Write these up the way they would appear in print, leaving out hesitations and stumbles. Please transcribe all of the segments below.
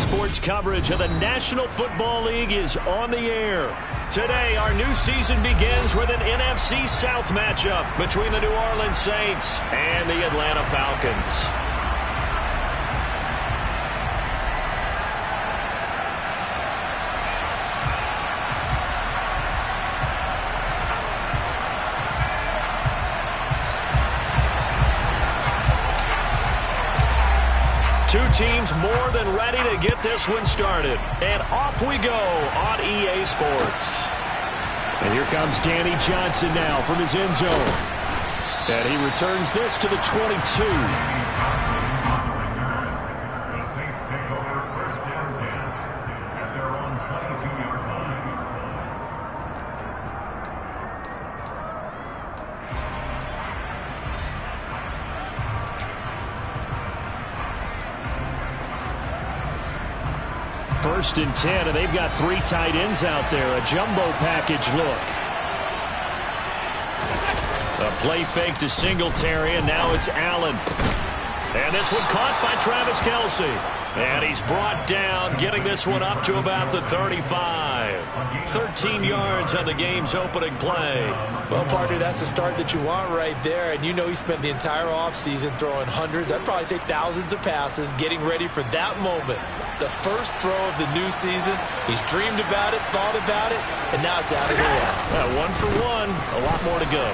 Sports coverage of the National Football League is on the air. Today, our new season begins with an NFC South matchup between the New Orleans Saints and the Atlanta Falcons. Two teams more than ready to get this one started. And off we go on EA Sports. And here comes Danny Johnson now from his end zone. And he returns this to the 22. First and 10, and they've got three tight ends out there. A jumbo package look. A play fake to Singletary, and now it's Allen. And this one caught by Travis Kelce. And he's brought down, getting this one up to about the 35. 13 yards on the game's opening play. Well, partner, that's the start that you want right there. And you know he spent the entire offseason throwing hundreds, I'd probably say thousands of passes, getting ready for that moment. The first throw of the new season. He's dreamed about it, thought about it, and now it's out of the way. One for one, a lot more to go.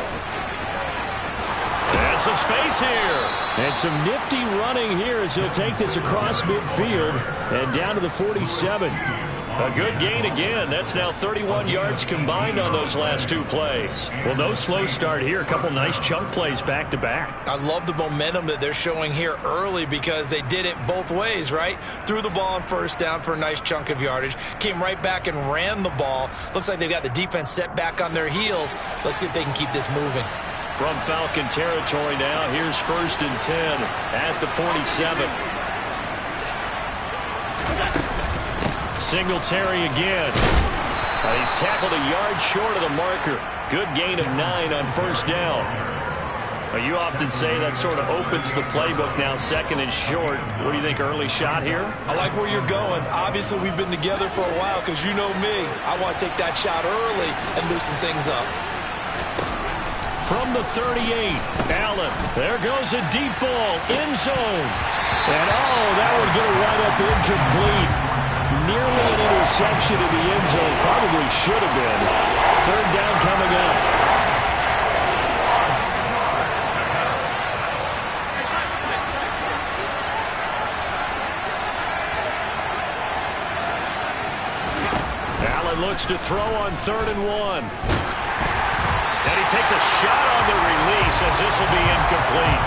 And some space here. And some nifty running here as he'll take this across midfield and down to the 47. A good gain again. That's now 31 yards combined on those last two plays. Well, no slow start here. A couple nice chunk plays back-to-back. I love the momentum that they're showing here early because they did it both ways, right? Threw the ball on first down for a nice chunk of yardage. Came right back and ran the ball. Looks like they've got the defense set back on their heels. Let's see if they can keep this moving. From Falcon territory now, here's first and 10 at the 47. Singletary again. He's tackled a yard short of the marker. Good gain of 9 on first down. You often say that sort of opens the playbook now, second and short. What do you think, early shot here? I like where you're going. Obviously, we've been together for a while because you know me. I want to take that shot early and loosen things up. From the 38, Allen. There goes a deep ball, end zone. And, that would get it right up incomplete. Nearly an interception in the end zone. Probably should have been. Third down coming up. Allen looks to throw on 3rd and 1. And he takes a shot on the release as this will be incomplete.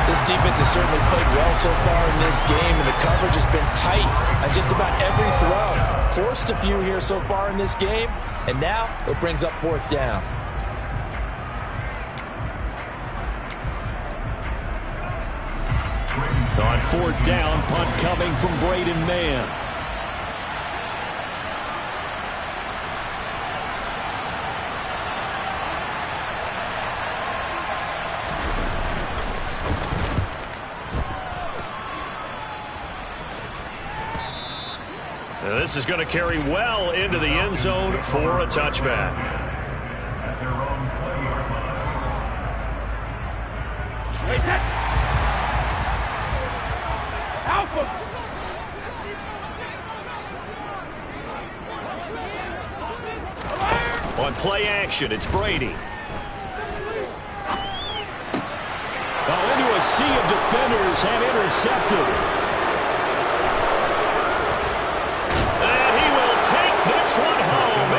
This defense has certainly played well so far in this game, and the coverage has been tight on just about every throw. Forced a few here so far in this game, and now it brings up 4th down. On 4th down, punt coming from Braden Mann. This is going to carry well into the end zone for a touchback. On play action, it's Brady. Into a sea of defenders and intercepted.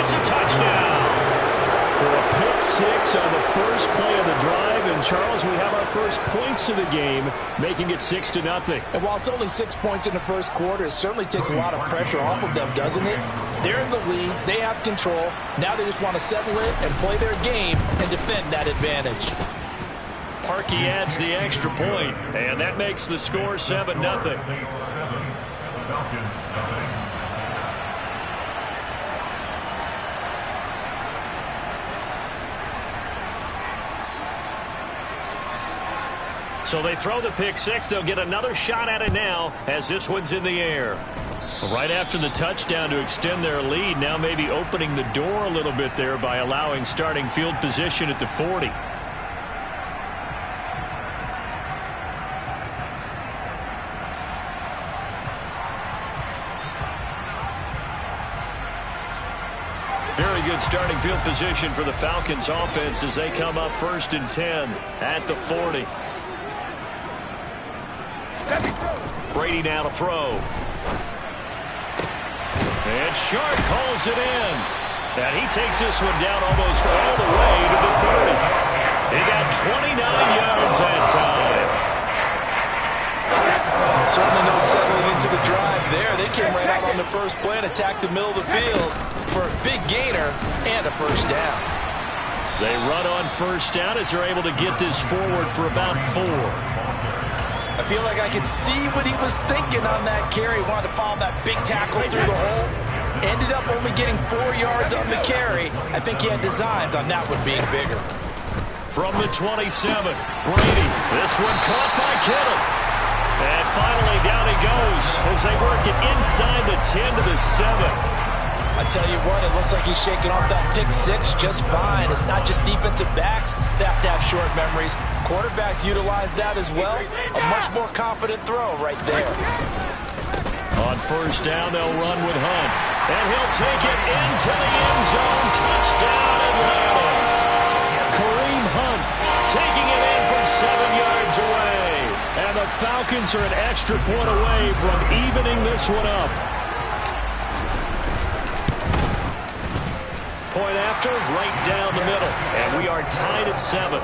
It's a touchdown. A pick 6 on the first play of the drive. And, Charles, we have our first points of the game, making it 6-0. And while it's only 6 points in the first quarter, it certainly takes a lot of pressure off of them, doesn't it? They're in the lead. They have control. Now they just want to settle it and play their game and defend that advantage. Parkey adds the extra point, and that makes the score 7-0. So they throw the pick 6. They'll get another shot at it now as this one's in the air. Right after the touchdown to extend their lead, now maybe opening the door a little bit there by allowing starting field position at the 40. Very good starting field position for the Falcons offense as they come up 1st and 10 at the 40. Brady now to throw. And Sharp calls it in. And he takes this one down almost all the way to the 30. He got 29 yards that time. Certainly no settling into the drive there. They came right out on the first play and attacked the middle of the field for a big gainer and a first down. They run on first down as they're able to get this forward for about 4. I feel like I could see what he was thinking on that carry. Wanted to follow that big tackle through the hole. Ended up only getting 4 yards on the carry. I think he had designs on that one being bigger. From the 27, Brady. This one caught by Kittle. And finally down he goes as they work it inside the 10 to the 7. I tell you what, it looks like he's shaking off that pick 6 just fine. It's not just defensive backs that have to have short memories. Quarterbacks utilize that as well. A much more confident throw right there. On first down, they'll run with Hunt. And he'll take it into the end zone. Touchdown Atlanta. Kareem Hunt taking it in from 7 yards away. And the Falcons are an extra point away from evening this one up. Point after, right down the middle. And we are tied at 7.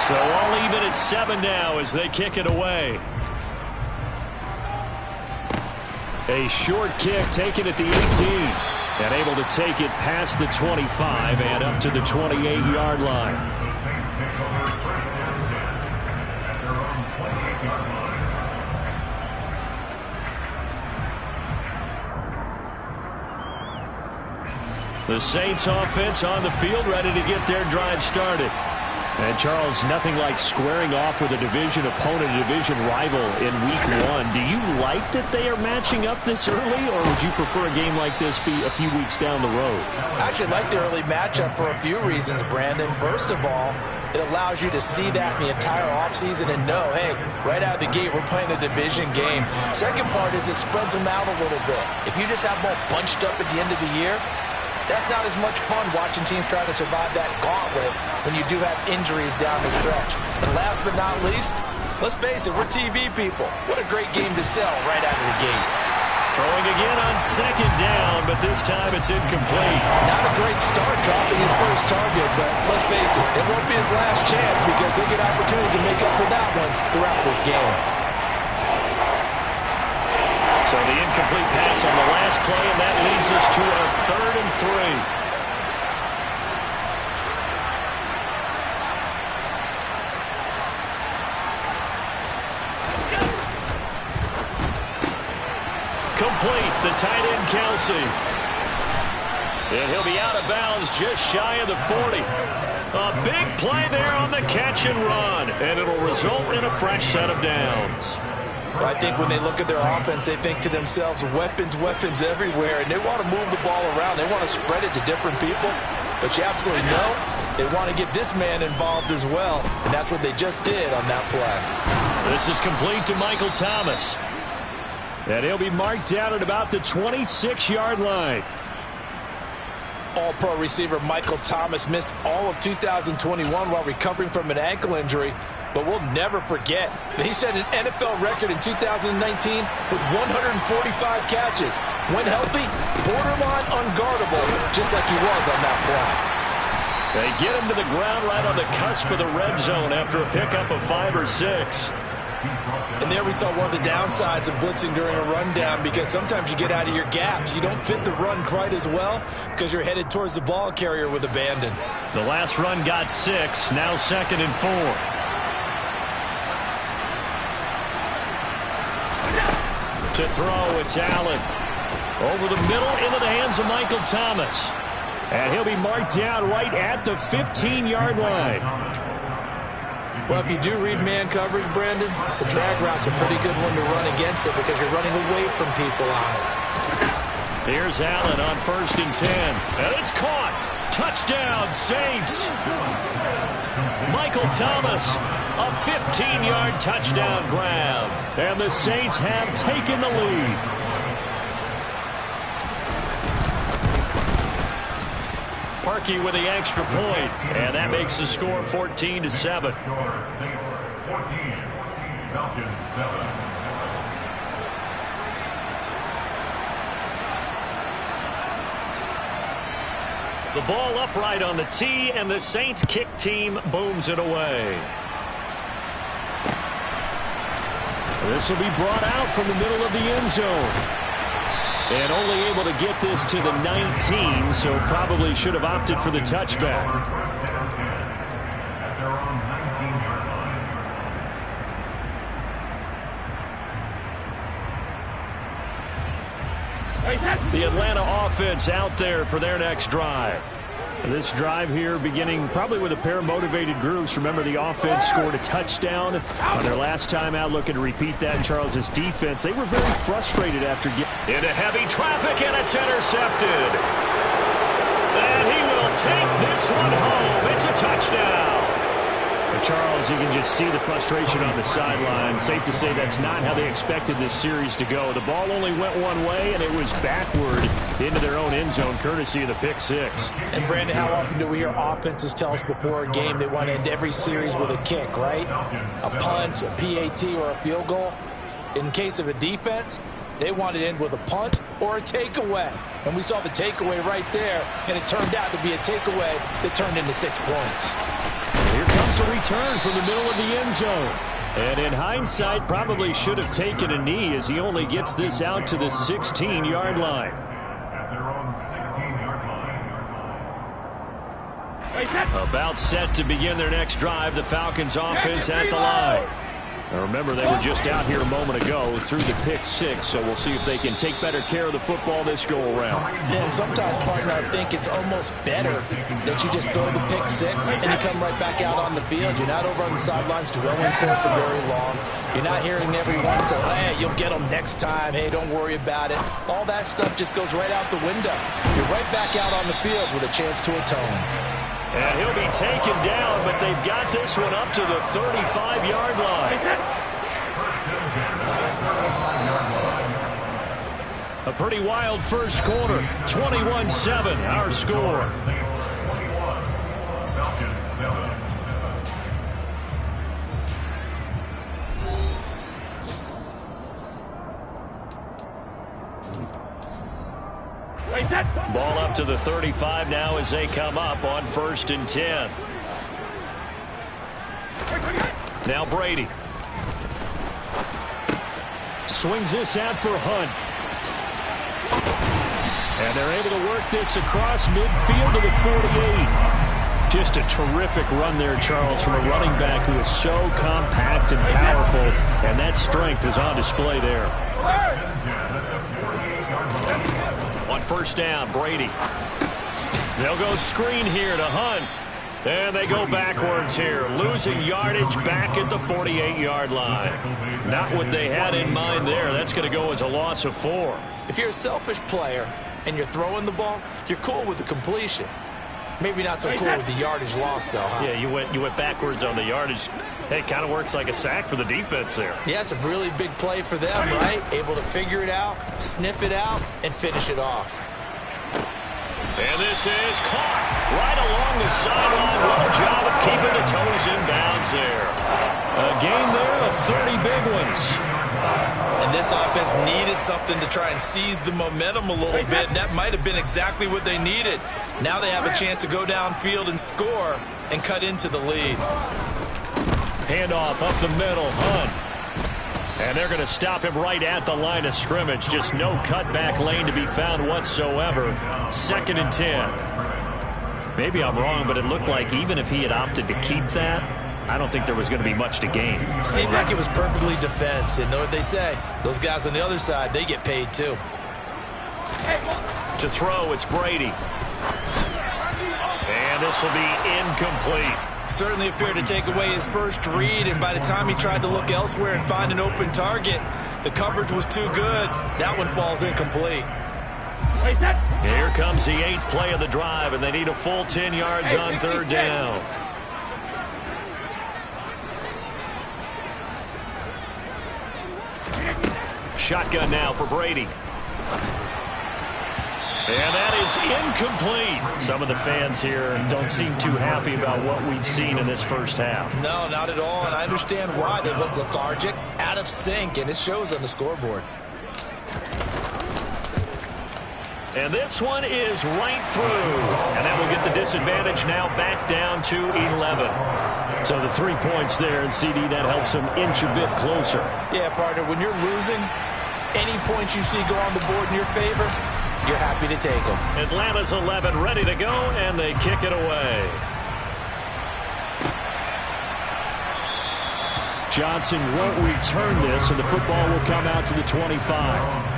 So all even at 7 now as they kick it away. A short kick taken at the 18. And able to take it past the 25 and up to the 28-yard line. The Saints offense on the field ready to get their drive started. And Charles, nothing like squaring off with a division opponent, a division rival in week 1. Do you like that they are matching up this early, or would you prefer a game like this be a few weeks down the road? I actually like the early matchup for a few reasons, Brandon. First of all, it allows you to see that in the entire offseason and know, hey, right out of the gate, we're playing a division game. Second part is it spreads them out a little bit. If you just have them all bunched up at the end of the year, that's not as much fun watching teams try to survive that gauntlet when you do have injuries down the stretch. And last but not least, let's face it, we're TV people. What a great game to sell right out of the gate. Throwing again on second down, but this time it's incomplete. Not a great start dropping his first target, but let's face it won't be his last chance because he'll get opportunities to make up for that one throughout this game. So the incomplete pass on the last play, and that leads us to a 3rd and 3. Complete, the tight end Kelsey. And he'll be out of bounds just shy of the 40. A big play there on the catch and run, and it'll result in a fresh set of downs. I think when they look at their offense, they think to themselves, weapons, weapons everywhere, and they want to move the ball around. They want to spread it to different people, but you absolutely know they want to get this man involved as well, and that's what they just did on that play. This is complete to Michael Thomas, and he'll be marked down at about the 26-yard line. All-pro receiver Michael Thomas missed all of 2021 while recovering from an ankle injury. But we'll never forget that he set an NFL record in 2019 with 145 catches. When healthy, borderline unguardable, just like he was on that play. They get him to the ground right on the cusp of the red zone after a pickup of 5 or 6. And there we saw one of the downsides of blitzing during a rundown because sometimes you get out of your gaps. You don't fit the run quite as well because you're headed towards the ball carrier with abandon. The last run got 6, now 2nd and 4. To throw, it's Allen. Over the middle, into the hands of Michael Thomas. And he'll be marked down right at the 15-yard line. Well, if you do read man coverage, Brandon, the drag route's a pretty good one to run against it because you're running away from people on it. Here's Allen on 1st and 10. And it's caught. Touchdown, Saints. Michael Thomas, a 15-yard touchdown grab. And the Saints have taken the lead. Parkey with the extra point, and that makes the score 14-7. The ball upright on the tee, and the Saints kick team booms it away. This will be brought out from the middle of the end zone. And only able to get this to the 19, so probably should have opted for the touchback. The Atlanta offense out there for their next drive. This drive here beginning probably with a pair of motivated groups. Remember, the offense scored a touchdown on their last time out, looking to repeat that in Charles's defense. They were very frustrated after getting into heavy traffic, and it's intercepted. And he will take this one home. It's a touchdown. Charles, you can just see the frustration on the sideline. Safe to say that's not how they expected this series to go. The ball only went one way, and it was backward into their own end zone, courtesy of the pick six. And, Brandon, how often do we hear offenses tell us before a game they want to end every series with a kick, right? A punt, a PAT, or a field goal. In case of a defense, they want to end with a punt or a takeaway. And we saw the takeaway right there, and it turned out to be a takeaway that turned into 6 points. Here comes a return from the middle of the end zone. And in hindsight, probably should have taken a knee as he only gets this out to the 16-yard line. About set to begin their next drive, the Falcons offense at the line. Now remember, they were just out here a moment ago through the pick six, so we'll see if they can take better care of the football this go-around. Yeah, and sometimes, partner, I think it's almost better that you just throw the pick six and you come right back out on the field. You're not over on the sidelines dwelling for it for very long. You're not hearing everyone say, hey, you'll get them next time. Hey, don't worry about it. All that stuff just goes right out the window. You're right back out on the field with a chance to atone. And he'll be taken down, but they've got this one up to the 35-yard line. A pretty wild first quarter. 21-7, our score. Ball up to the 35 now as they come up on 1st and 10. Now Brady. Swings this out for Hunt. And they're able to work this across midfield to the 48. Just a terrific run there, Charles, from a running back who is so compact and powerful. And that strength is on display there. On 1st down, Brady. They'll go screen here to Hunt. And they go backwards here, losing yardage back at the 48-yard line. Not what they had in mind there. That's going to go as a loss of 4. If you're a selfish player and you're throwing the ball, you're cool with the completion. Maybe not so cool with the yardage loss, though, huh? Yeah, you went backwards on the yardage. Hey, it kind of works like a sack for the defense there. Yeah, it's a really big play for them, right? Able to figure it out, sniff it out, and finish it off. And this is caught right along the sideline. What a job of keeping the toes in bounds there. A gain there of 30 big ones. And this offense needed something to try and seize the momentum a little bit. That might have been exactly what they needed. Now they have a chance to go downfield and score and cut into the lead. Handoff up the middle, Hunt. And they're going to stop him right at the line of scrimmage. Just no cutback lane to be found whatsoever. 2nd and 10. Maybe I'm wrong, but it looked like even if he had opted to keep that, I don't think there was going to be much to gain. Seemed like it was perfectly defense. And know what they say? Those guys on the other side, they get paid too. To throw, it's Brady. And this will be incomplete. Certainly appeared to take away his first read, and by the time he tried to look elsewhere and find an open target, the coverage was too good. That one falls incomplete. Here comes the 8th play of the drive, and they need a full 10 yards on 3rd down. Shotgun now for Brady. And that is incomplete. Some of the fans here don't seem too happy about what we've seen in this first half. No, not at all, and I understand why. They look lethargic, out of sync, and it shows on the scoreboard. And this one is right through. And that will get the disadvantage now back down to 11. So the 3 points there, and CD, that helps them inch a bit closer. Yeah, partner, when you're losing, any points you see go on the board in your favor, you're happy to take them. Atlanta's 11 ready to go, and they kick it away. Johnson won't return this, and the football will come out to the 25.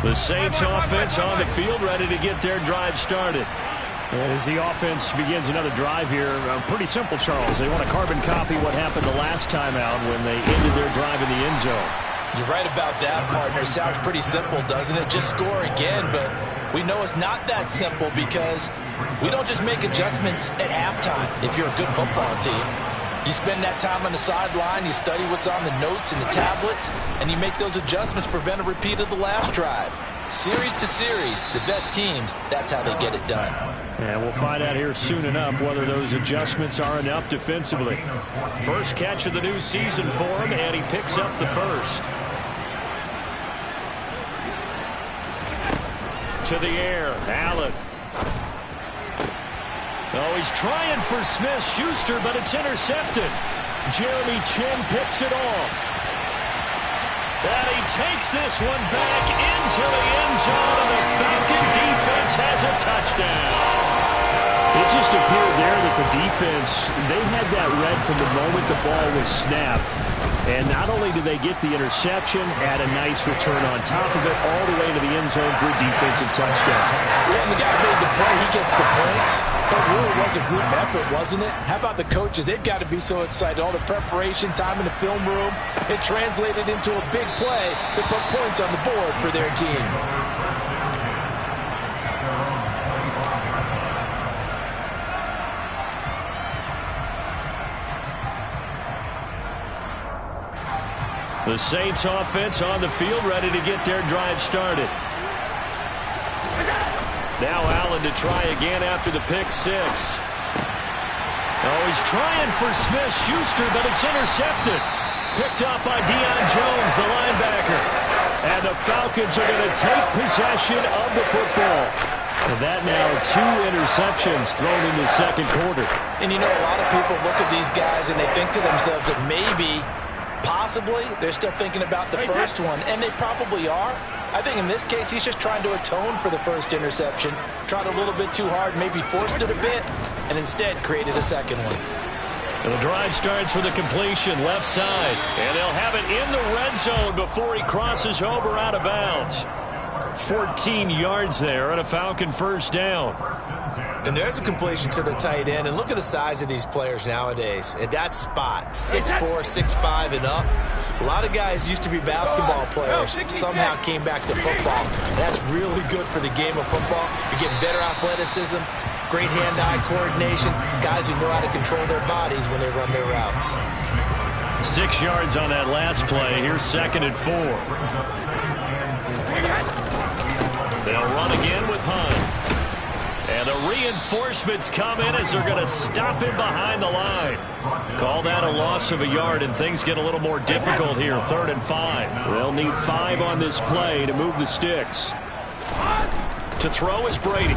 The Saints offense on the field, ready to get their drive started. And as the offense begins another drive here, pretty simple, Charles. They want to carbon copy what happened the last time out when they ended their drive in the end zone. You're right about that, partner. Sounds pretty simple, doesn't it? Just score again, but we know it's not that simple because we don't just make adjustments at halftime if you're a good football team. You spend that time on the sideline, you study what's on the notes and the tablets, and you make those adjustments, prevent a repeat of the last drive. Series to series, the best teams, that's how they get it done. And we'll find out here soon enough whether those adjustments are enough defensively. First catch of the new season for him, and he picks up the first. To the air, Allen. Oh, he's trying for Smith-Schuster, but it's intercepted. Jeremy Chin picks it off. And he takes this one back into the end zone, and the Falcon defense has a touchdown. It just appeared there that the defense, they had that read from the moment the ball was snapped. And not only did they get the interception, add a nice return on top of it, all the way to the end zone for a defensive touchdown. Yeah, and the guy made the play. He gets the points. But it really was a group effort, wasn't it? How about the coaches? They've got to be so excited. All the preparation, time in the film room, it translated into a big play that put points on the board for their team. The Saints offense on the field, ready to get their drive started. Now Allen to try again after the pick six. Oh, he's trying for Smith-Schuster, but it's intercepted. Picked off by Deion Jones, the linebacker. And the Falcons are going to take possession of the football. And that now 2 interceptions thrown in the second quarter. And you know, a lot of people look at these guys and they think to themselves that maybe, possibly, they're still thinking about the first one. And they probably are. I think in this case, he's just trying to atone for the first interception. Tried a little bit too hard, maybe forced it a bit, and instead created a second one. And the drive starts with a completion left side. And they'll have it in the red zone before he crosses over out of bounds. 14 yards there and a Falcon first down. And there's a completion to the tight end. And look at the size of these players nowadays. At that spot, 6'4", 6'5", and up. A lot of guys used to be basketball players. Somehow came back to football. That's really good for the game of football. You're getting better athleticism, great hand-eye coordination, guys who know how to control their bodies when they run their routes. 6 yards on that last play. Here's 2nd and 4. They'll run again with Hunt. And the reinforcements come in as they're going to stop him behind the line. Call that a loss of a yard, and things get a little more difficult here. 3rd and 5. They'll need 5 on this play to move the sticks. To throw is Brady.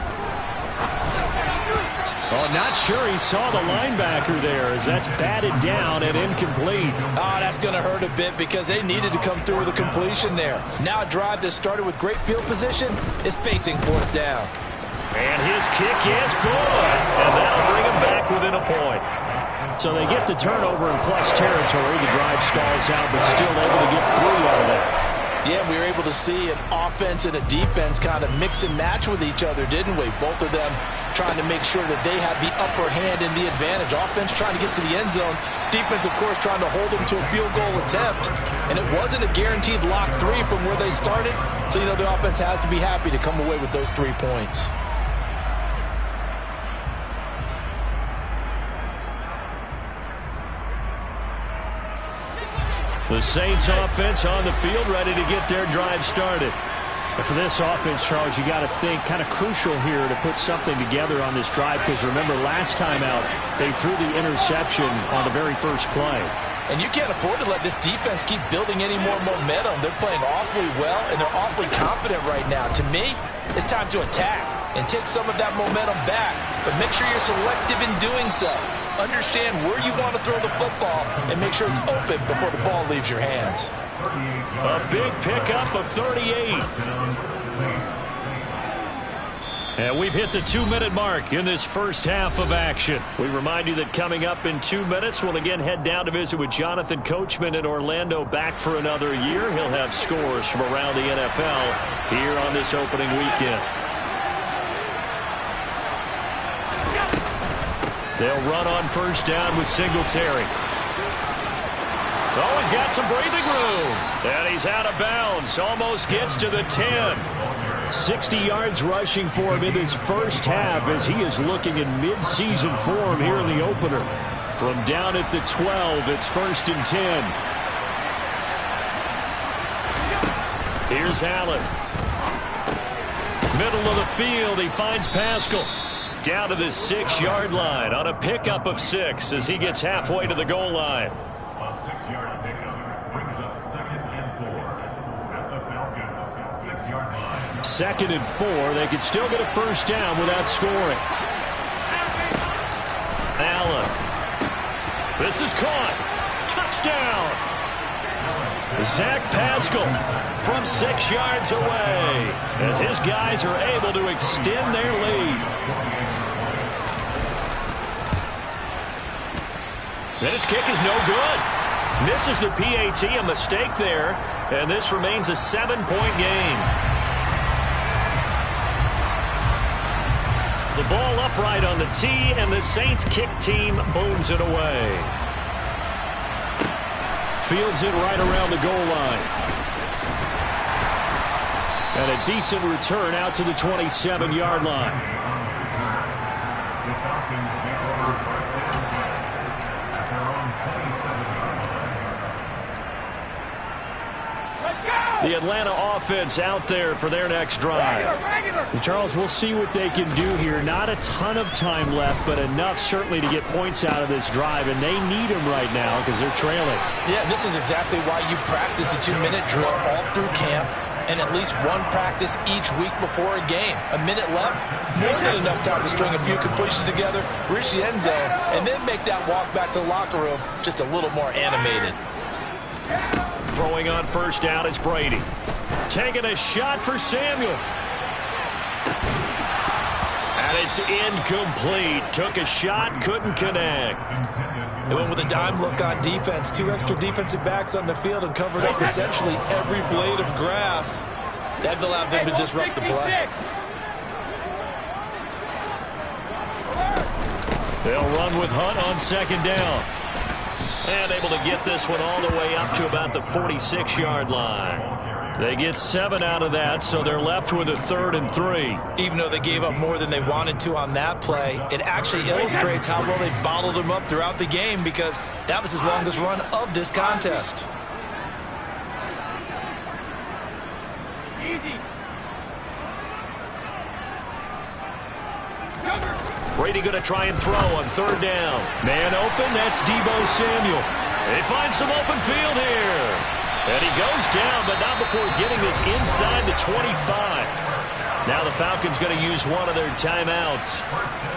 Oh, not sure he saw the linebacker there as that's batted down and incomplete. Oh, that's going to hurt a bit because they needed to come through with a completion there. Now a drive that started with great field position is facing 4th down. And his kick is good. And that'll bring him back within a point. So they get the turnover in plus territory. The drive stalls out, but still able to get 3 out of that. Yeah, we were able to see an offense and a defense kind of mix and match with each other, didn't we? Both of them trying to make sure that they have the upper hand and the advantage. Offense trying to get to the end zone. Defense, of course, trying to hold them to a field goal attempt. And it wasn't a guaranteed lock 3 from where they started. So, you know, the offense has to be happy to come away with those 3 points. The Saints offense on the field, ready to get their drive started. And for this offense, Charles, you got to think kind of crucial here to put something together on this drive, because remember last time out they threw the interception on the very first play. And you can't afford to let this defense keep building any more momentum. They're playing awfully well, and they're awfully confident right now. To me, it's time to attack and take some of that momentum back, but make sure you're selective in doing so. Understand where you want to throw the football and make sure it's open before the ball leaves your hands. A big pickup of 38. And we've hit the 2-minute mark in this first half of action. We remind you that coming up in 2 minutes, we'll again head down to visit with Jonathan Coachman in Orlando, back for another year. He'll have scores from around the NFL here on this opening weekend. They'll run on first down with Singletary. Oh, he's got some breathing room. And he's out of bounds. Almost gets to the 10. 60 yards rushing for him in this first half as he is looking in mid-season form here in the opener. From down at the 12, it's 1st and 10. Here's Allen. Middle of the field, he finds Pascal. Down to the 6-yard line on a pickup of 6 as he gets halfway to the goal line. A 6-yard pickup brings up 2nd and 4 at the Falcons' 6-yard line. 2nd and 4. They could still get a first down without scoring. Allen. This is caught. Touchdown. Zach Pascal from 6 yards away as his guys are able to extend their lead. And his kick is no good. Misses the PAT, a mistake there, and this remains a 7-point game. The ball upright on the tee, and the Saints kick team booms it away. Fields it right around the goal line. And a decent return out to the 27-yard line. The Atlanta offense out there for their next drive. And Charles, we'll see what they can do here. Not a ton of time left, but enough certainly to get points out of this drive, and they need them right now because they're trailing. Yeah, this is exactly why you practice a 2-minute drill all through camp and at least one practice each week before a game. A minute left, more than enough time to string a few completions together, reach the end zone, and then make that walk back to the locker room just a little more animated. Throwing on first down is Brady. Taking a shot for Samuel. And it's incomplete. Took a shot, couldn't connect. They went with a dime look on defense. 2 extra defensive backs on the field and covered up essentially every blade of grass. That allowed them to disrupt the play. They'll run with Hunt on 2nd down. And able to get this one all the way up to about the 46-yard line. They get 7 out of that, so they're left with a 3rd and 3. Even though they gave up more than they wanted to on that play, it actually illustrates how well they bottled them up throughout the game, because that was his longest run of this contest. Brady going to try and throw on 3rd down. Man open, that's Deebo Samuel. They find some open field here. And he goes down, but not before getting this inside the 25. Now the Falcons going to use one of their timeouts,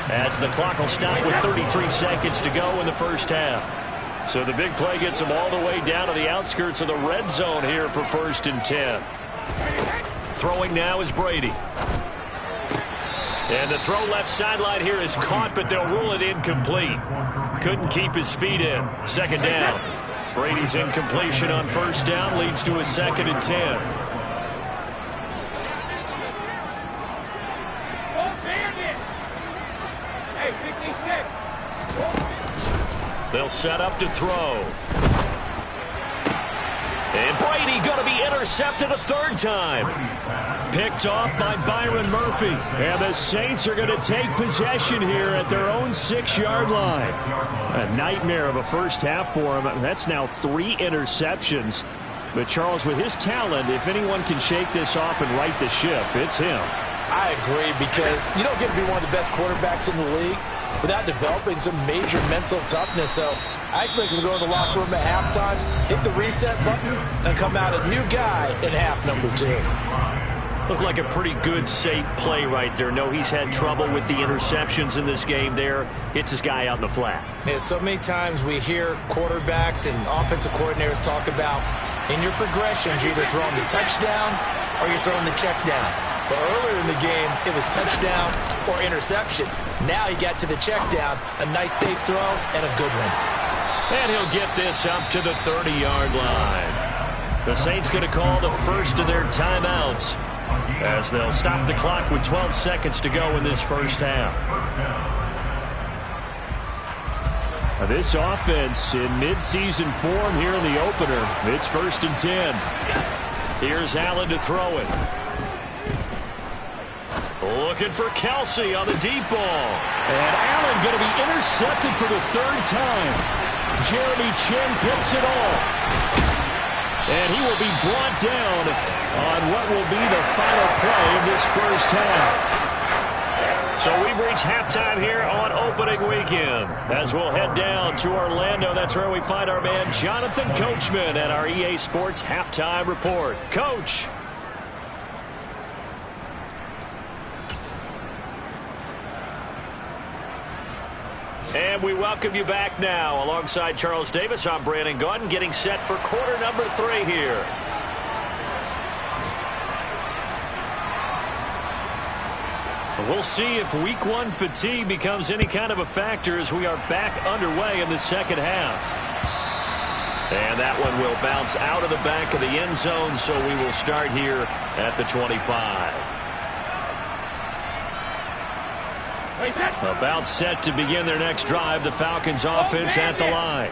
as the clock will stop with 33 seconds to go in the first half. So the big play gets them all the way down to the outskirts of the red zone here for 1st and 10. Throwing now is Brady. And the throw left sideline here is caught, but they'll rule it incomplete. Couldn't keep his feet in. Second down. Brady's incompletion on first down leads to a 2nd and 10. They'll set up to throw. And Brady going to be intercepted a 3rd time. Picked off by Byron Murphy. And the Saints are going to take possession here at their own 6-yard line. A nightmare of a first half for him. That's now 3 interceptions. But Charles, with his talent, if anyone can shake this off and right the ship, it's him. I agree, because you don't get to be one of the best quarterbacks in the league without developing some major mental toughness. So I expect him to go in the locker room at halftime, hit the reset button, and come out a new guy in half number 2. Looked like a pretty good, safe play right there. No, he's had trouble with the interceptions in this game there. Hits his guy out in the flat. Yeah, so many times we hear quarterbacks and offensive coordinators talk about, in your progressions, you're either throwing the touchdown or you're throwing the check down. But earlier in the game, it was touchdown or interception. Now he got to the check down, a nice safe throw, and a good one. And he'll get this up to the 30-yard line. The Saints going to call the first of their timeouts, as they'll stop the clock with 12 seconds to go in this first half. This offense in midseason form here in the opener. It's 1st and 10. Here's Allen to throw it. Looking for Kelsey on the deep ball. And Allen going to be intercepted for the 3rd time. Jeremy Chin picks it off. And he will be brought down on what will be the final play of this first half. So we've reached halftime here on opening weekend. As we'll head down to Orlando, that's where we find our man Jonathan Coachman at our EA Sports Halftime Report. Coach. And we welcome you back now. Alongside Charles Davis, I'm Brandon Gaudin, getting set for quarter number 3 here. We'll see if week 1 fatigue becomes any kind of a factor as we are back underway in the second half. And that one will bounce out of the back of the end zone, so we will start here at the 25. About set to begin their next drive, the Falcons offense at the line.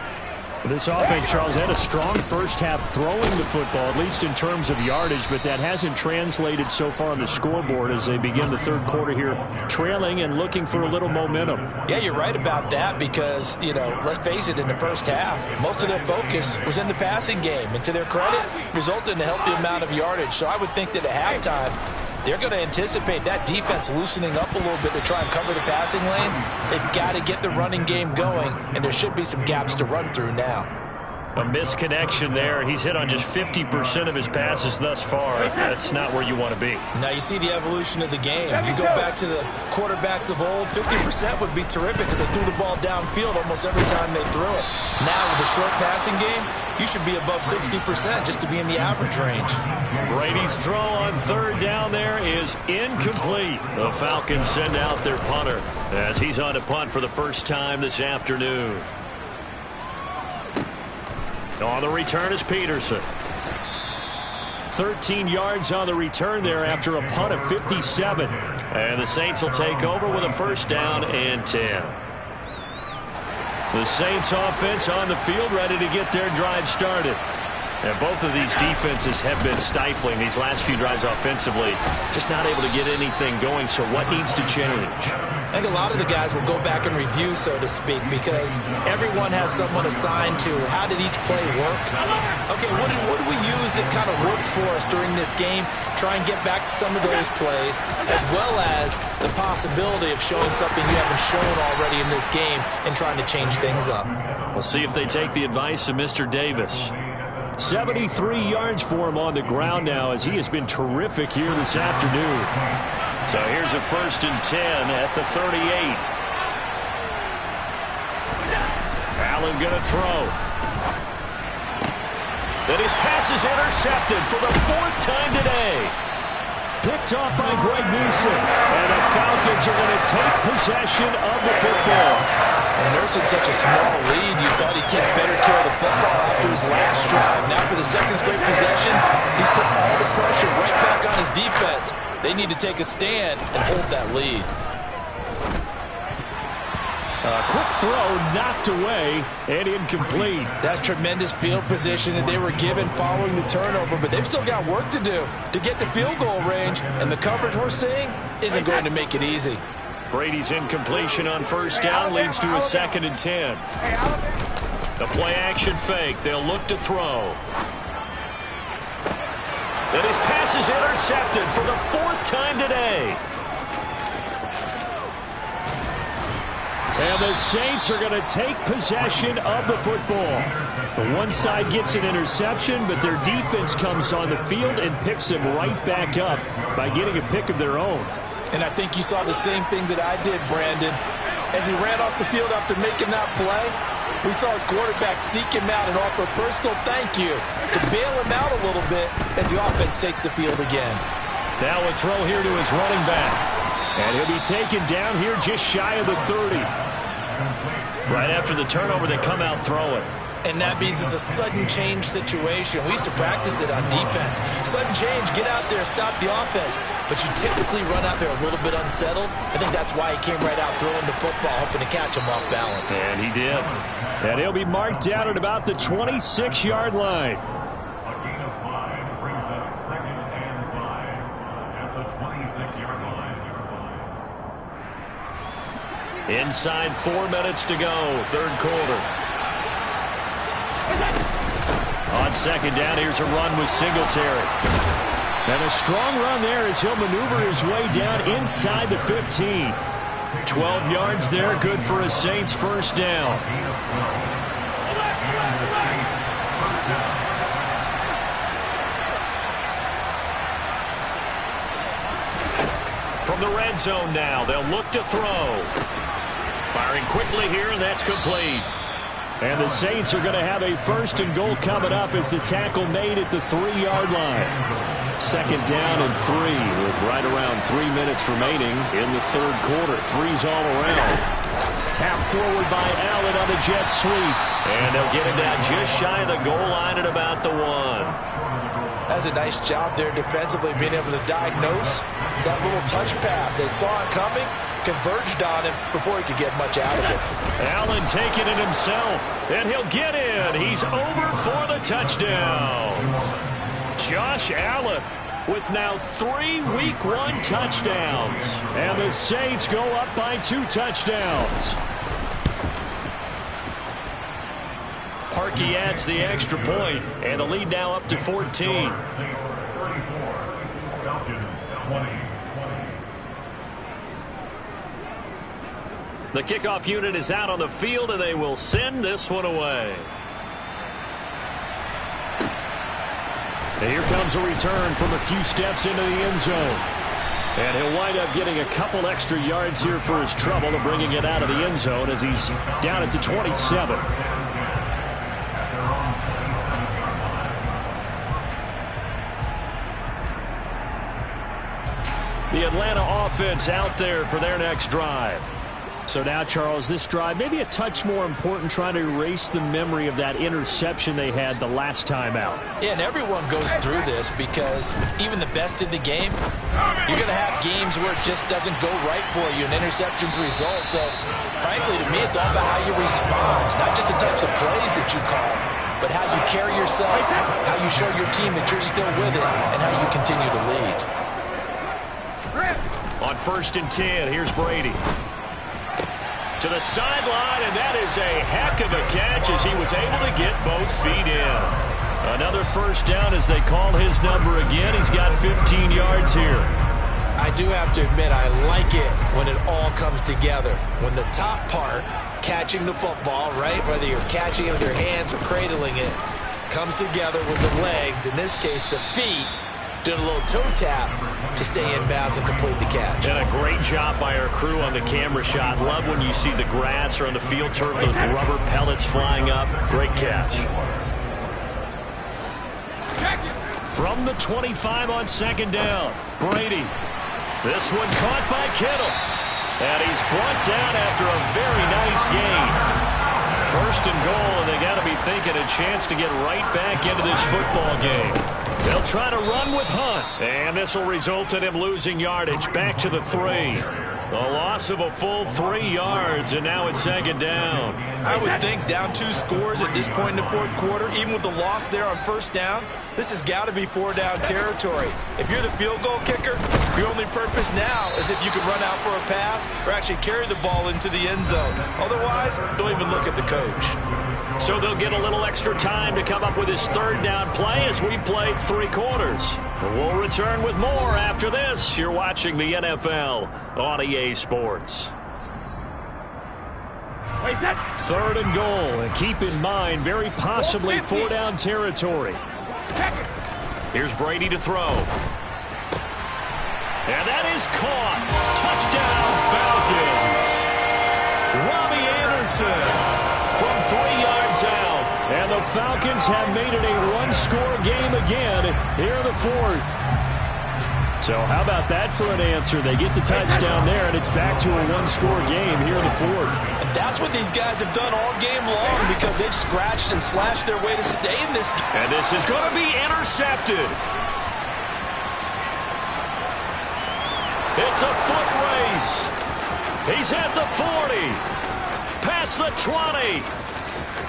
This offense, Charles, had a strong first half throwing the football, at least in terms of yardage, but that hasn't translated so far on the scoreboard as they begin the 3rd quarter here, trailing and looking for a little momentum. Yeah, you're right about that because, you know, let's face it, in the first half, most of their focus was in the passing game. And to their credit, resulted in a healthy amount of yardage. So I would think that at halftime, they're going to anticipate that defense loosening up a little bit to try and cover the passing lanes. They've got to get the running game going, and there should be some gaps to run through now. A misconnection there. He's hit on just 50% of his passes thus far. That's not where you want to be. Now you see the evolution of the game. You go back to the quarterbacks of old, 50% would be terrific because they threw the ball downfield almost every time they threw it. Now with the short passing game, you should be above 60% just to be in the average range. Brady's throw on 3rd down there is incomplete. The Falcons send out their punter as he's on to punt for the first time this afternoon. On the return is Peterson. 13 yards on the return there after a punt of 57. And the Saints will take over with a 1st down and 10. The Saints offense on the field, ready to get their drive started. And both of these defenses have been stifling these last few drives offensively. Just not able to get anything going, so what needs to change? I think a lot of the guys will go back and review, so to speak, because everyone has someone assigned to how did each play work. Okay, what do we use that kind of worked for us during this game? Try and get back to some of those plays, as well as the possibility of showing something you haven't shown already in this game and trying to change things up. We'll see if they take the advice of Mr. Davis. 73 yards for him on the ground now as he has been terrific here this afternoon. So here's a 1st and 10 at the 38. Allen going to throw. Then his pass is intercepted for the 4th time today. Picked off by Greg Newsom. And the Falcons are going to take possession of the football. And nursing such a small lead, you thought he'd take better care of the football after his last drive. Now for the second straight possession, he's put all the pressure right back on his defense. They need to take a stand and hold that lead. A quick throw knocked away and incomplete. That's tremendous field position that they were given following the turnover, but they've still got work to do to get the field goal range, and the coverage we're seeing isn't going to make it easy. Brady's incompletion on first down leads to a 2nd and 10. The play action fake. They'll look to throw. And his pass is intercepted for the 4th time today. And the Saints are going to take possession of the football. The one side gets an interception, but their defense comes on the field and picks them right back up by getting a pick of their own. And I think you saw the same thing that I did, Brandon. As he ran off the field after making that play, we saw his quarterback seek him out and offer a personal thank you to bail him out a little bit as the offense takes the field again. Now a throw here to his running back. And he'll be taken down here just shy of the 30. Right after the turnover, they come out throwing. And that means it's a sudden change situation. We used to practice it on defense. Sudden change, get out there, stop the offense. But you typically run out there a little bit unsettled. I think that's why he came right out throwing the football, hoping to catch him off balance. And he did. And he'll be marked down at about the 26-yard line. A gain of 5 brings up 2nd and 5 at the 26-yard line. Inside 4 minutes to go, 3rd quarter. On 2nd down, here's a run with Singletary. And a strong run there as he'll maneuver his way down inside the 15. 12 yards there, good for a Saints 1st down. From the red zone now, they'll look to throw. Firing quickly here, and that's complete. And the Saints are going to have a 1st and goal coming up as the tackle made at the 3-yard line. 2nd down and 3 with right around 3 minutes remaining in the 3rd quarter. 3's all around. Tap forward by Allen on the jet sweep. And they'll get it down just shy of the goal line at about the 1. That's a nice job there defensively, being able to diagnose that little touch pass. They saw it coming, converged on him before he could get much out of it. Allen taking it himself, and he'll get in. He's over for the touchdown. Josh Allen with now 3 Week 1 touchdowns. And the Saints go up by 2 touchdowns. Parkey adds the extra point, and the lead now up to 14. Saints 34, Falcons 20. The kickoff unit is out on the field, and they will send this one away. And here comes a return from a few steps into the end zone. And he'll wind up getting a couple extra yards here for his trouble of bringing it out of the end zone as he's down at the 27. The Atlanta offense out there for their next drive. So now, Charles, this drive maybe a touch more important, trying to erase the memory of that interception they had the last time out. Yeah, and everyone goes through this because even the best in the game, you're going to have games where it just doesn't go right for you, and interceptions result. So, frankly, to me, it's all about how you respond, not just the types of plays that you call, but how you carry yourself, how you show your team that you're still with it, and how you continue to lead. On 1st and 10, here's Brady. To the sideline, and that is a heck of a catch as he was able to get both feet in. Another 1st down as they call his number again. He's got 15 yards here. I do have to admit, I like it when it all comes together. When the top part, catching the football, right, whether you're catching it with your hands or cradling it, comes together with the legs, in this case the feet, doing a little toe tap to stay in bounds and complete the catch. And a great job by our crew on the camera shot. Love when you see the grass or on the field turf, those rubber pellets flying up. Great catch. From the 25 on second down, Brady. This one caught by Kittle. And he's brought down after a very nice gain. First and goal, and they got to be thinking a chance to get right back into this football game. They'll try to run with Hunt, and this will result in him losing yardage back to the 3. A loss of a full 3 yards, and now it's second down. I would think down 2 scores at this point in the fourth quarter, even with the loss there on first down, this has got to be 4-down territory. If you're the field goal kicker, your only purpose now is if you can run out for a pass or actually carry the ball into the end zone. Otherwise, don't even look at the coach. So they'll get a little extra time to come up with his third down play as we've played 3 quarters. We'll return with more after this. You're watching the NFL on EA Sports. Third and goal, and keep in mind, very possibly 4-down territory. Here's Brady to throw. And that is caught. Touchdown, Falcons. Robbie Anderson from 3 yards out. And the Falcons have made it a one-score game again here in the fourth. So how about that for an answer? They get the touchdown there, and it's back to a one-score game here in the fourth. And that's what these guys have done all game long because they've scratched and slashed their way to stay in this game. And this is going to be intercepted. It's a foot race. He's at the 40. Past the 20.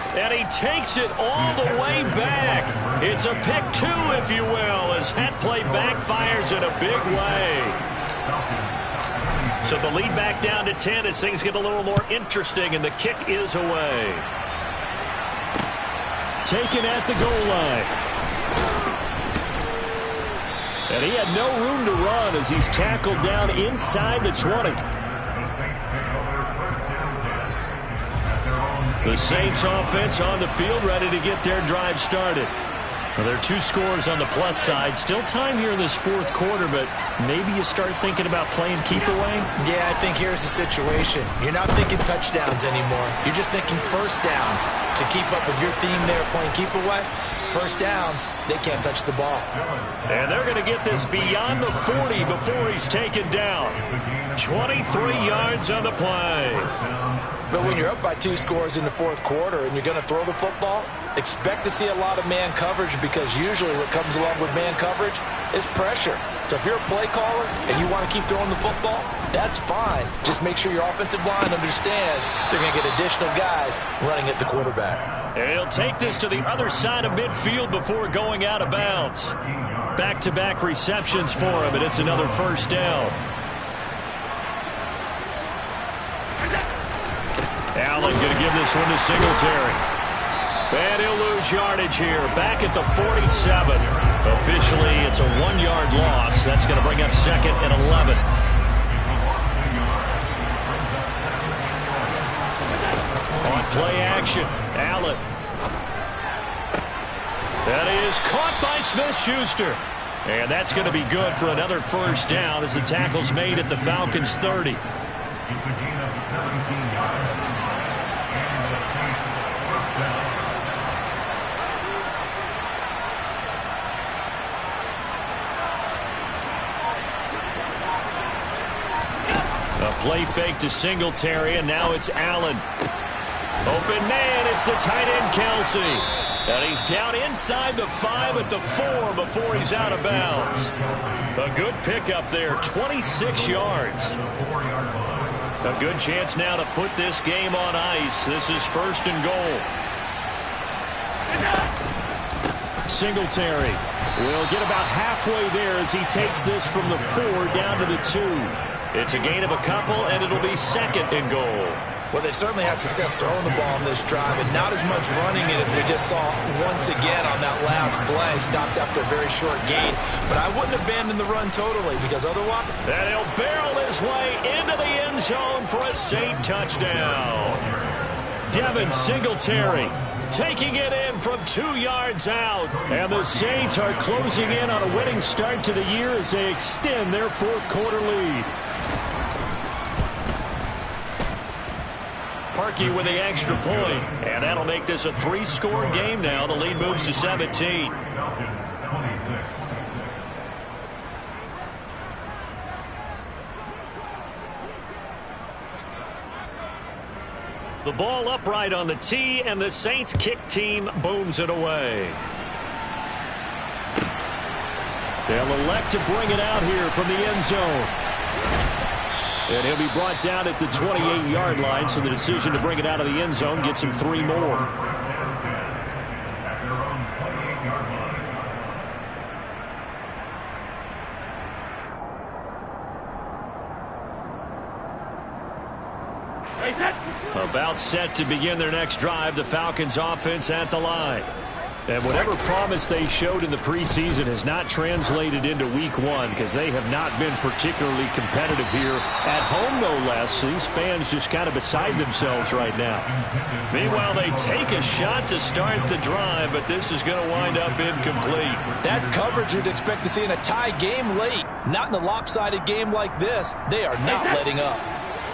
And he takes it all the way back. It's a pick 2, if you will, as that play backfires in a big way. So the lead back down to 10 as things get a little more interesting, and the kick is away. Taken at the goal line. And he had no room to run as he's tackled down inside the 20. The Saints offense on the field, ready to get their drive started. Well, there are 2 scores on the plus side. Still time here in this fourth quarter, but maybe you start thinking about playing keep away? Yeah, I think here's the situation. You're not thinking touchdowns anymore. You're just thinking first downs. To keep up with your theme there, playing keep away, first downs, they can't touch the ball. And they're going to get this beyond the 40 before he's taken down. 23 yards on the play. But when you're up by 2 scores in the fourth quarter and you're going to throw the football, expect to see a lot of man coverage because usually what comes along with man coverage is pressure. So if you're a play caller and you want to keep throwing the football, that's fine. Just make sure your offensive line understands they're going to get additional guys running at the quarterback. And he'll take this to the other side of midfield before going out of bounds. Back-to-back receptions for him, and it's another first down. Allen going to give this one to Singletary. And he'll lose yardage here. Back at the 47. Officially, it's a 1-yard loss. That's going to bring up second and 11. On play action, Allen. That is caught by Smith-Schuster. And that's going to be good for another first down as the tackle's made at the Falcons' 30. It's a gain of 17 yards. And the Saints first down. A play fake to Singletary, and now it's Allen. Open man, it's the tight end Kelsey. And he's down inside the 5 at the 4 before he's out of bounds. A good pickup there, 26 yards. A good chance now to put this game on ice. This is first and goal. Singletary will get about halfway there as he takes this from the 4 down to the 2. It's a gain of a couple, and it'll be second and goal. Well, they certainly had success throwing the ball on this drive, and not as much running it as we just saw once again on that last play. Stopped after a very short gain, but I wouldn't abandon the run totally because otherwise... And he'll barrel his way into the end zone for a Saint touchdown. Devin Singletary taking it in from 2 yards out. And the Saints are closing in on a winning start to the year as they extend their fourth quarter lead. Parkey with the extra point, and that'll make this a 3-score game now. The lead moves to 17. Falcons 26. The ball upright on the tee, and the Saints kick team booms it away. They'll elect to bring it out here from the end zone. And he'll be brought down at the 28-yard line, so the decision to bring it out of the end zone gets him 3 more. About set to begin their next drive, the Falcons offense at the line. And whatever promise they showed in the preseason has not translated into week 1 because they have not been particularly competitive here at home, no less. These fans just kind of beside themselves right now. Meanwhile, they take a shot to start the drive, but this is going to wind up incomplete. That's coverage you'd expect to see in a tie game late. Not in a lopsided game like this. They are not letting up.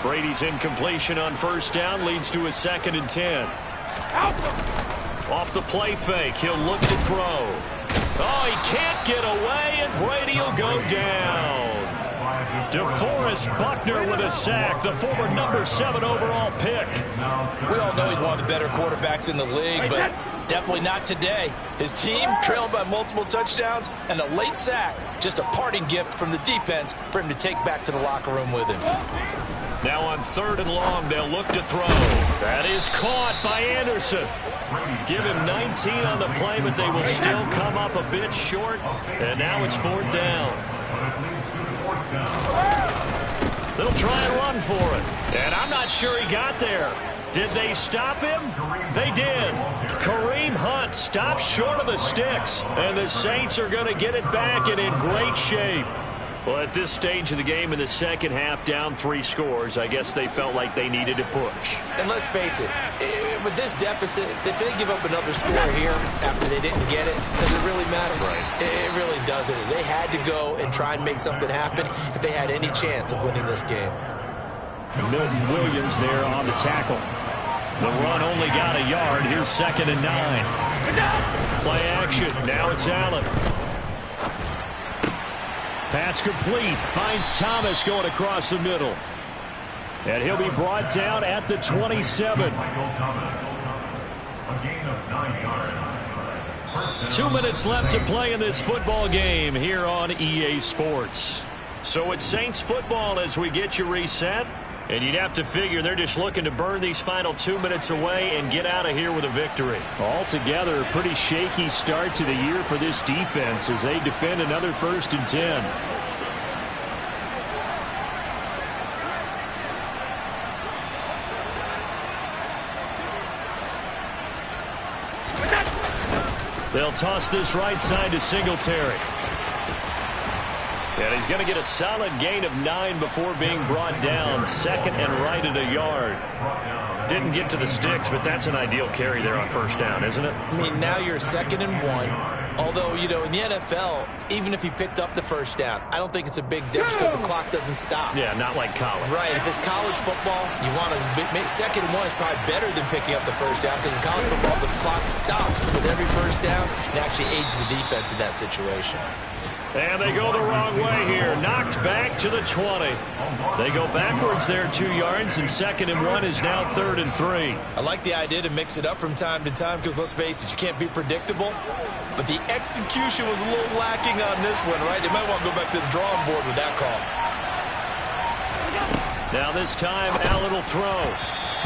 Brady's incompletion on first down leads to a 2nd and 10. Off the play fake, he'll look to throw. Oh, he can't get away, and Brady will go down. DeForest Buckner with a sack, the former number 7 overall pick. We all know he's one of the better quarterbacks in the league, but definitely not today. His team trailed by multiple touchdowns and a late sack. Just a parting gift from the defense for him to take back to the locker room with him. Now on 3rd and long, they'll look to throw. That is caught by Anderson. Give him 19 on the play, but they will still come up a bit short. And now it's 4th down. They'll try and run for it. And I'm not sure he got there. Did they stop him? They did. Kareem Hunt stopped short of the sticks. And the Saints are going to get it back and in great shape. Well, at this stage of the game in the second half, down 3 scores, I guess they felt like they needed to push. And let's face it, with this deficit, if they give up another score here after they didn't get it, does it really matter? Right. It really doesn't. They had to go and try and make something happen if they had any chance of winning this game. Milton Williams there on the tackle. The run only got a yard. Here's 2nd and 9. Play action. Now it's Allen. Pass complete. Finds Thomas going across the middle. And he'll be brought down at the 27. 2 minutes left to play in this football game here on EA Sports. So it's Saints football as we get you reset. And you'd have to figure they're just looking to burn these final 2 minutes away and get out of here with a victory. Altogether, a pretty shaky start to the year for this defense as they defend another 1st and 10. They'll toss this right side to Singletary. And he's going to get a solid gain of 9 before being brought down. 2nd and right at a yard. Didn't get to the sticks, but that's an ideal carry there on 1st down, isn't it? I mean, now you're 2nd and 1. Although, you know, in the NFL, even if he picked up the 1st down, I don't think it's a big difference because the clock doesn't stop. Yeah, not like college. Right. If it's college football, you want to make 2nd and 1 is probably better than picking up the 1st down because in college football, the clock stops with every 1st down and actually aids the defense in that situation. And they go the wrong way here. Knocked back to the 20. They go backwards there 2 yards, and 2nd and 1 is now 3rd and 3. I like the idea to mix it up from time to time because, let's face it, you can't be predictable. But the execution was a little lacking on this one, right? They might want to go back to the drawing board with that call. Now this time, Allen will throw.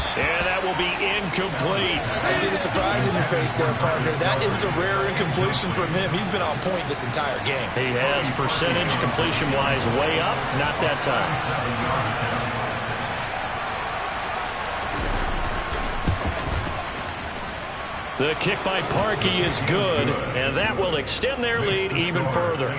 And that will be incomplete. I see the surprise in your face there, partner. That is a rare incompletion from him. He's been on point this entire game. He has percentage completion-wise way up. Not that time. The kick by Parkey is good, and that will extend their lead even further.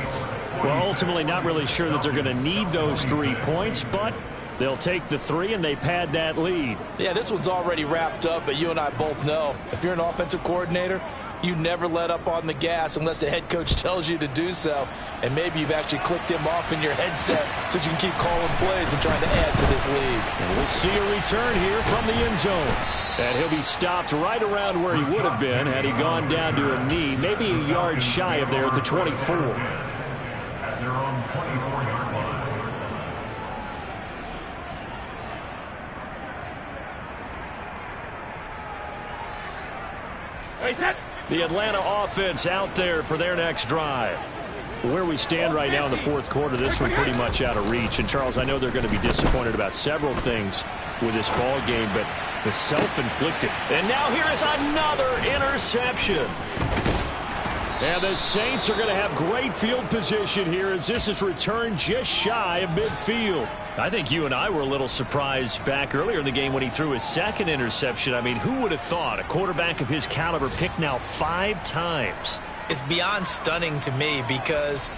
Well, ultimately not really sure that they're going to need those 3 points, but they'll take the 3 and they pad that lead. Yeah, this one's already wrapped up, but you and I both know if you're an offensive coordinator, you never let up on the gas unless the head coach tells you to do so. And maybe you've actually clicked him off in your headset so you can keep calling plays and trying to add to this lead. And we'll see a return here from the end zone. And he'll be stopped right around where he would have been had he gone down to a knee, maybe a yard shy of there at the 24. At their own 24-yard line. The Atlanta offense out there for their next drive. Where we stand right now in the fourth quarter, this one pretty much out of reach. And, Charles, I know they're going to be disappointed about several things with this ball game, but the self-inflicted. And now here is another interception. And the Saints are going to have great field position here as this is returned just shy of midfield. I think you and I were a little surprised back earlier in the game when he threw his second interception. I mean, who would have thought a quarterback of his caliber picked now 5 times? It's beyond stunning to me because